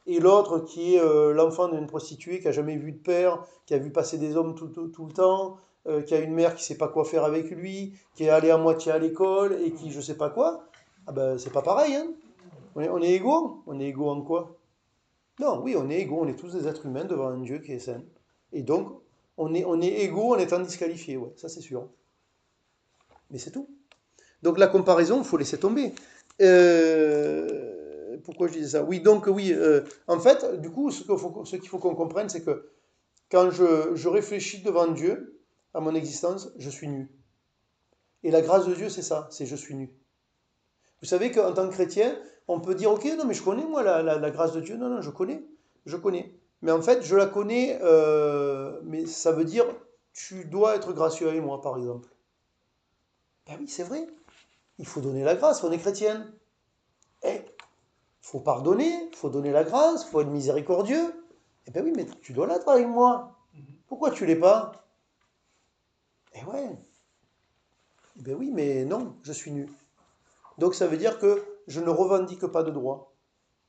Et l'autre qui est l'enfant d'une prostituée qui a jamais vu de père, qui a vu passer des hommes tout le temps, qui a une mère qui ne sait pas quoi faire avec lui, qui est allé à moitié à l'école et qui je sais pas quoi, ah ben c'est pas pareil, hein. On est égaux. On est égaux en quoi? Non, oui, on est égaux, on est tous des êtres humains devant un Dieu qui est saint. Et donc, on est égaux en étant disqualifiés, ouais, ça c'est sûr. Mais c'est tout. Donc la comparaison, il faut laisser tomber. Pourquoi je disais ça? Oui, donc oui, en fait, du coup, ce qu'il faut qu'on comprenne, c'est que quand je réfléchis devant Dieu, à mon existence, je suis nu. Et la grâce de Dieu, c'est ça, c'est je suis nu. Vous savez qu'en tant que chrétien, on peut dire, ok, non, mais je connais, moi, la grâce de Dieu. Non, non, je connais. Mais en fait, je la connais, mais ça veut dire, tu dois être gracieux avec moi, par exemple. Ben oui, c'est vrai. Il faut donner la grâce, on est chrétienne. Eh, faut pardonner, faut donner la grâce, faut être miséricordieux. Eh ben oui, mais tu dois l'être avec moi. Pourquoi tu l'es pas? Eh ouais. Eh ben oui, mais non, je suis nu. Donc ça veut dire que je ne revendique pas de droit.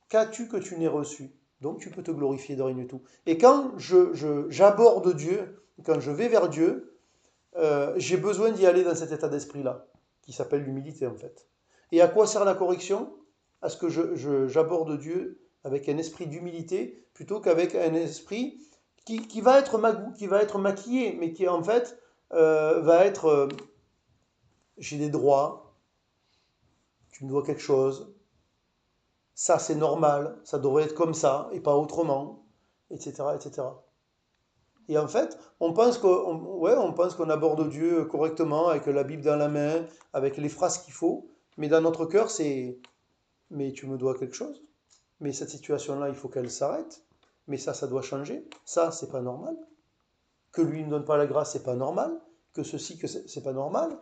Qu'as-tu que tu n'aies reçu? Donc tu peux te glorifier de rien du tout. Et quand j'aborde Dieu, quand je vais vers Dieu, j'ai besoin d'y aller dans cet état d'esprit-là, qui s'appelle l'humilité en fait. Et à quoi sert la correction? À ce que j'aborde Dieu avec un esprit d'humilité plutôt qu'avec un esprit qui va être magou, qui va être maquillé, mais qui en fait va être j'ai des droits, tu me dois quelque chose, ça c'est normal, ça devrait être comme ça et pas autrement, etc. etc. Et en fait, on pense qu'on aborde Dieu correctement, avec la Bible dans la main, avec les phrases qu'il faut, mais dans notre cœur, c'est mais tu me dois quelque chose, mais cette situation-là, il faut qu'elle s'arrête, mais ça doit changer, ça, c'est pas normal. Que lui ne donne pas la grâce, c'est pas normal, que ceci, que c'est pas normal.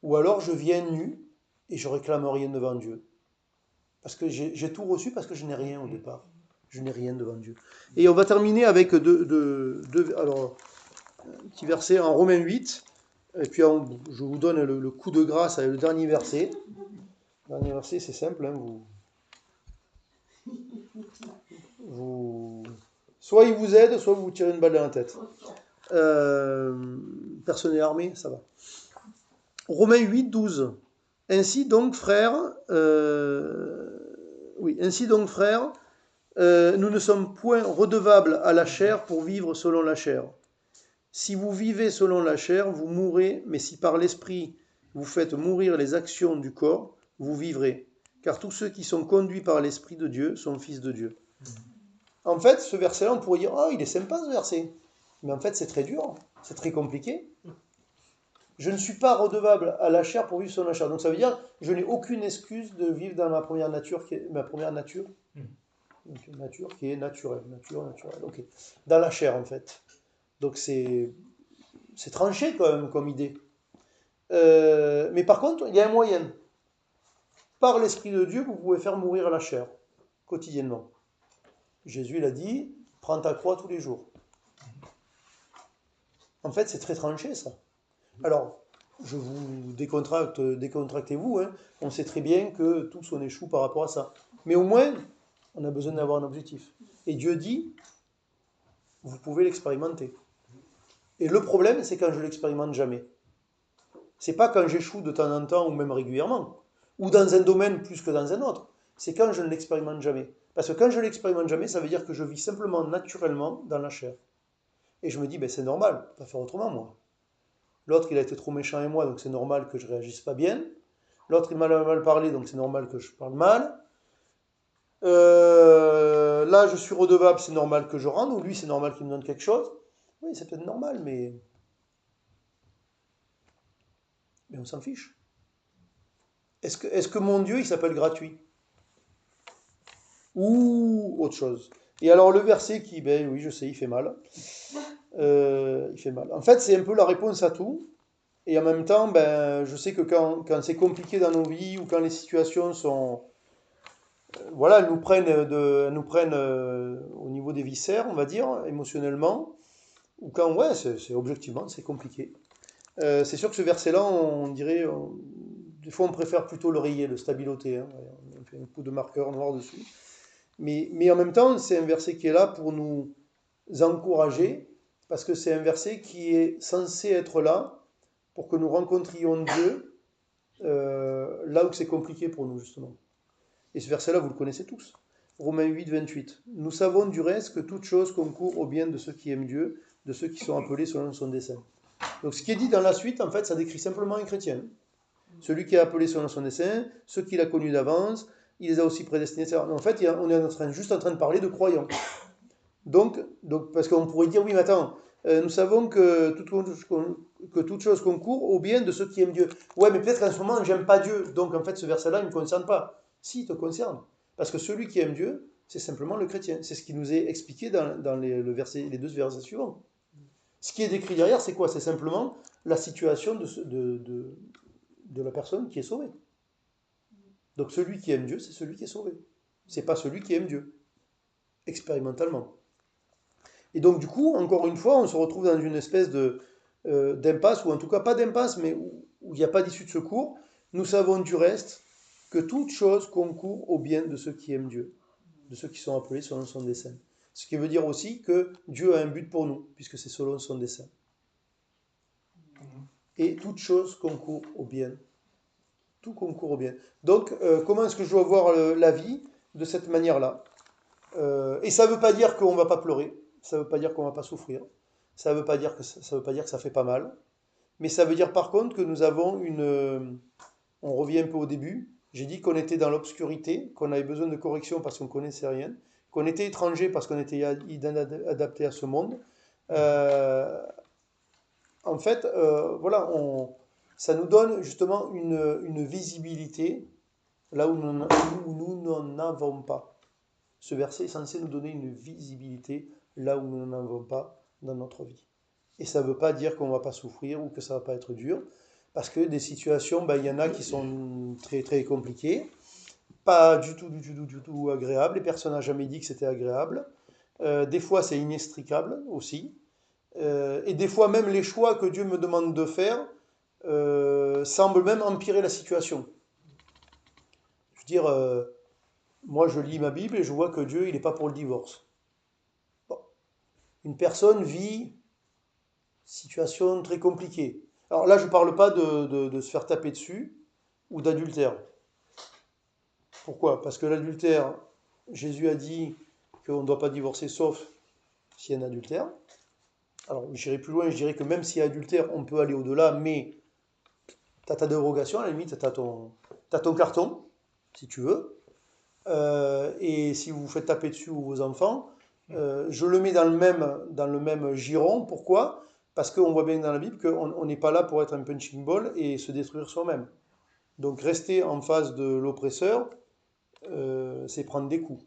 Ou alors je viens nu et je réclame rien devant Dieu. Parce que j'ai tout reçu parce que je n'ai rien au départ. Je n'ai rien devant Dieu. Et on va terminer avec alors, un petit verset en Romains 8. Et puis je vous donne le coup de grâce avec le dernier verset. Le dernier verset, c'est simple. Hein, soit il vous aide, soit vous vous tirez une balle dans la tête. Personne n'est armé, ça va. Romains 8, 12. Ainsi donc, frères, nous ne sommes point redevables à la chair pour vivre selon la chair. Si vous vivez selon la chair, vous mourrez, mais si par l'esprit vous faites mourir les actions du corps, vous vivrez. Car tous ceux qui sont conduits par l'esprit de Dieu sont fils de Dieu. En fait, ce verset-là, on pourrait dire, oh, il est sympa ce verset. Mais en fait, c'est très dur, c'est très compliqué. Je ne suis pas redevable à la chair pour vivre selon la chair. Donc ça veut dire, je n'ai aucune excuse de vivre dans ma première nature, qui est ma première nature. Donc une nature qui est naturelle. Ok. Dans la chair, en fait. Donc c'est tranché quand même comme idée. Mais par contre, il y a un moyen. Par l'Esprit de Dieu, vous pouvez faire mourir la chair, quotidiennement. Jésus, il a dit, prends ta croix tous les jours. En fait, c'est très tranché, ça. Alors, je vous décontractez-vous, hein. On sait très bien que tous on échoue par rapport à ça. Mais au moins, on a besoin d'avoir un objectif. Et Dieu dit, vous pouvez l'expérimenter. Et le problème, c'est quand je l'expérimente jamais. C'est pas quand j'échoue de temps en temps ou même régulièrement, ou dans un domaine plus que dans un autre. C'est quand je ne l'expérimente jamais. Parce que quand je ne l'expérimente jamais, ça veut dire que je vis simplement naturellement dans la chair. Et je me dis, ben c'est normal, je ne peux pas faire autrement moi. L'autre, il a été trop méchant avec moi, donc c'est normal que je réagisse pas bien. L'autre, il m'a mal parlé, donc c'est normal que je parle mal. Là, je suis redevable, c'est normal que je rende, ou lui, c'est normal qu'il me donne quelque chose. Oui, c'est peut-être normal, mais on s'en fiche. Est-ce que mon Dieu, il s'appelle gratuit? Ou autre chose? Et alors, le verset qui, ben oui, je sais, il fait mal. Il fait mal. En fait, c'est un peu la réponse à tout. Et en même temps, ben, je sais que quand c'est compliqué dans nos vies, ou quand les situations sont, voilà, elles nous prennent au niveau des viscères, on va dire, émotionnellement, ou quand, ouais, objectivement, c'est compliqué. C'est sûr que ce verset-là, on dirait, des fois on préfère plutôt le rayer, le stabiloté, hein. On fait un coup de marqueur noir dessus. Mais en même temps, c'est un verset qui est là pour nous encourager, parce que c'est un verset qui est censé être là pour que nous rencontrions Dieu là où c'est compliqué pour nous, justement. Et ce verset-là, vous le connaissez tous. Romains 8, 28. Nous savons du reste que toute chose concourt au bien de ceux qui aiment Dieu, de ceux qui sont appelés selon son dessein. Donc ce qui est dit dans la suite, en fait, ça décrit simplement un chrétien. Celui qui est appelé selon son dessein, ceux qu'il a connus d'avance, il les a aussi prédestinés. En fait, on est juste en train de parler de croyants. Donc parce qu'on pourrait dire, oui, mais attends, nous savons que toute chose concourt au bien de ceux qui aiment Dieu. Ouais, mais peut-être qu'en ce moment, j'aime pas Dieu. Donc en fait, ce verset-là, il ne me concerne pas. Si, il te concerne. Parce que celui qui aime Dieu, c'est simplement le chrétien. C'est ce qui nous est expliqué dans les deux versets suivants. Ce qui est décrit derrière, c'est quoi? C'est simplement la situation de la personne qui est sauvée. Donc celui qui aime Dieu, c'est celui qui est sauvé. C'est pas celui qui aime Dieu, expérimentalement. Et donc du coup, encore une fois, on se retrouve dans une espèce d'impasse, ou en tout cas pas d'impasse, mais où il n'y a pas d'issue de secours. Nous savons du reste que toute chose concourt au bien de ceux qui aiment Dieu, de ceux qui sont appelés selon son dessein. Ce qui veut dire aussi que Dieu a un but pour nous, puisque c'est selon son dessein. Et toute chose concourt au bien. Tout concourt au bien. Donc, comment est-ce que je dois voir la vie de cette manière-là? Et ça ne veut pas dire qu'on ne va pas pleurer, ça ne veut pas dire qu'on ne va pas souffrir, ça ne veut pas dire que ça veut pas dire que ça fait pas mal, mais ça veut dire par contre que nous avons on revient un peu au début, j'ai dit qu'on était dans l'obscurité, qu'on avait besoin de correction parce qu'on ne connaissait rien, qu'on était étranger parce qu'on était inadapté à ce monde. En fait, voilà, ça nous donne justement une visibilité là où nous n'en avons pas. Ce verset est censé nous donner une visibilité là où nous n'en avons pas dans notre vie. Et ça ne veut pas dire qu'on ne va pas souffrir ou que ça ne va pas être dur, parce que des situations, il y en a qui sont très très compliquées, pas du tout agréables, et personne n'a jamais dit que c'était agréable. Des fois c'est inextricable aussi, et des fois même les choix que Dieu me demande de faire semblent même empirer la situation. Je veux dire, moi je lis ma Bible et je vois que Dieu il n'est pas pour le divorce. Bon. Une personne vit situation très compliquée. Alors là je ne parle pas de se faire taper dessus ou d'adultère. Pourquoi? Parce que l'adultère, Jésus a dit qu'on ne doit pas divorcer sauf s'il y a un adultère. Alors j'irai plus loin, je dirais que même s'il y a adultère, on peut aller au-delà, mais tu as ta dérogation, à la limite, tu as ton carton, si tu veux. Et si vous vous faites taper dessus ou vos enfants, je le mets dans le même giron. Pourquoi? Parce qu'on voit bien dans la Bible qu'on n'est pas là pour être un punching ball et se détruire soi-même. Donc rester en face de l'oppresseur, c'est prendre des coups.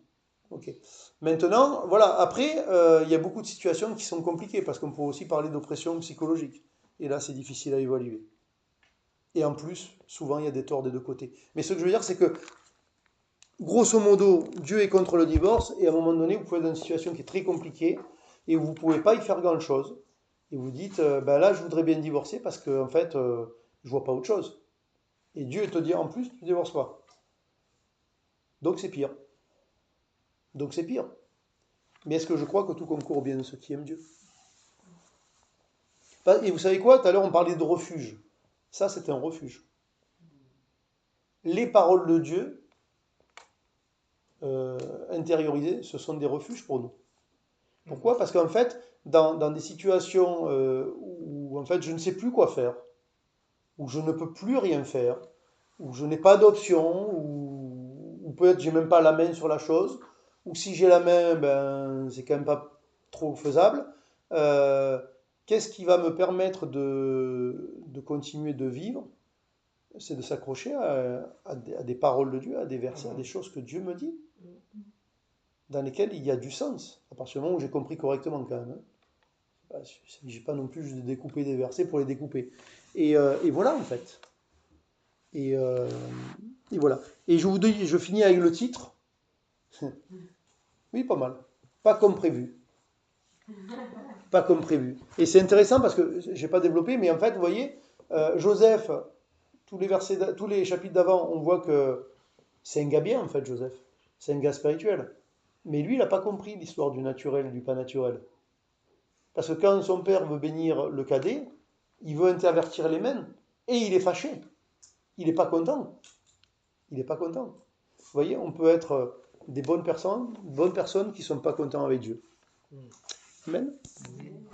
Okay. Maintenant, voilà, après, il y a beaucoup de situations qui sont compliquées, parce qu'on peut aussi parler d'oppression psychologique. Et là, c'est difficile à évaluer. Et en plus, souvent, il y a des torts des deux côtés. Mais ce que je veux dire, c'est que, grosso modo, Dieu est contre le divorce, et à un moment donné, vous pouvez être dans une situation qui est très compliquée, et vous ne pouvez pas y faire grand-chose. Et vous dites, là, je voudrais bien divorcer, parce que, en fait, je vois pas autre chose. Et Dieu te dit, en plus, tu ne divorces pas. Donc c'est pire. Donc c'est pire. Mais est-ce que je crois que tout concourt au bien de ceux qui aiment Dieu? Et vous savez quoi? Tout à l'heure, on parlait de refuge. Ça, c'est un refuge. Les paroles de Dieu, intériorisées, ce sont des refuges pour nous. Pourquoi? Parce qu'en fait, dans des situations où en fait, je ne sais plus quoi faire, où je ne peux plus rien faire, où je n'ai pas d'option, où peut-être j'ai même pas la main sur la chose, ou si j'ai la main, ben c'est quand même pas trop faisable. Qu'est-ce qui va me permettre de continuer de vivre? C'est de s'accrocher à des paroles de Dieu, à des versets, à des choses que Dieu me dit, dans lesquelles il y a du sens, à partir du moment où j'ai compris correctement quand même. Il ne s'agit pas non plus juste de découper des versets pour les découper. Et voilà en fait. Et voilà. Et je finis avec le titre. Oui, pas mal. Pas comme prévu. Pas comme prévu. Et c'est intéressant parce que je n'ai pas développé, mais en fait, vous voyez, Joseph, tous les chapitres d'avant, on voit que c'est un gars bien, en fait, Joseph. C'est un gars spirituel. Mais lui, il n'a pas compris l'histoire du naturel et du pas naturel. Parce que quand son père veut bénir le cadet, il veut intervertir les mains, et il est fâché. Il n'est pas content. Il n'est pas content. Vous voyez, on peut être des bonnes personnes qui ne sont pas contents avec Dieu. Amen.